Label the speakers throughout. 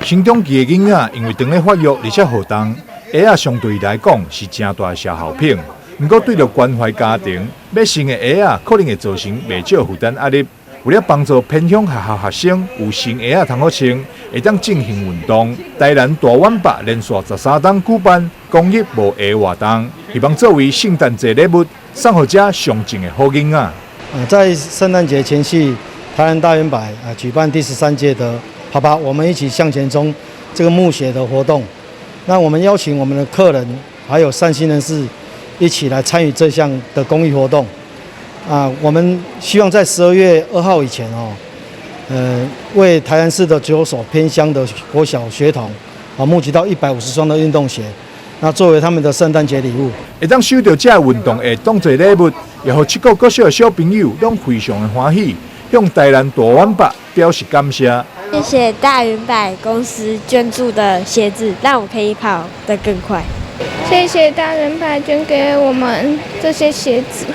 Speaker 1: 升中期的囡仔因为长咧发育而且活动，鞋仔相对来讲是真大的消耗品。不过对着关怀家庭，买新的鞋仔可能会造成未少负担压力。为了帮助偏乡学校学生有新鞋仔通好穿，会当进行运动，台南大碗北连续13天举办公益无鞋活动，希望作为圣诞节礼物送予这上进的好囡仔。
Speaker 2: 在圣诞节前夕，台南大圆柏举办第13届的“爸爸，我们一起向前冲”这个募鞋的活动。那我们邀请我们的客人还有善心人士一起来参与这项的公益活动。我们希望在12月2号以前为台南市的9所偏乡的国小学童募集到150双的运动鞋，那作为他们的圣诞节礼物。
Speaker 1: 会当收到这运动鞋当作礼物，也让7个国小的小朋友拢非常的欢喜，向台南大碗北表示感谢。
Speaker 3: 谢谢大圆柏公司捐助的鞋子，让我可以跑得更快。
Speaker 4: 谢谢大圆柏捐给我们这些鞋子，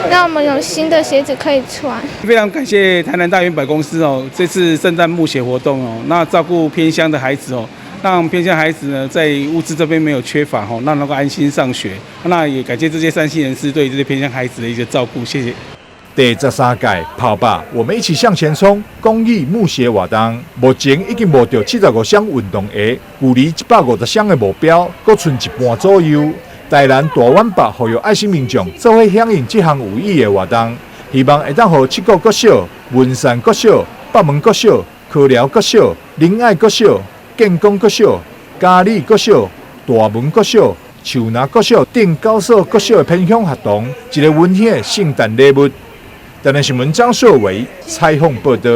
Speaker 4: 让我们有新的鞋子可以穿。
Speaker 5: 非常感谢台南大圆柏公司这次圣诞募鞋活动那照顾偏乡的孩子让偏乡孩子呢在物资这边没有缺乏让能够安心上学。那也感谢这些善心人士对这些偏乡孩子的一个照顾，谢谢。
Speaker 1: 第13届跑吧，我们一起向前冲公益募鞋活动，目前已经募到75箱运动鞋，距离150箱的目标，还剩一半左右。台南大碗北呼吁爱心民众做伙响应这项有意义的活动，希望会当让7个国小、文山国小、北门国小、科寮国小、仁爱国小、建功国小、嘉义国小、大门国小、树林国小等9所国小的偏乡学童一个温馨的圣诞礼物。台南新闻张硕维采访报道。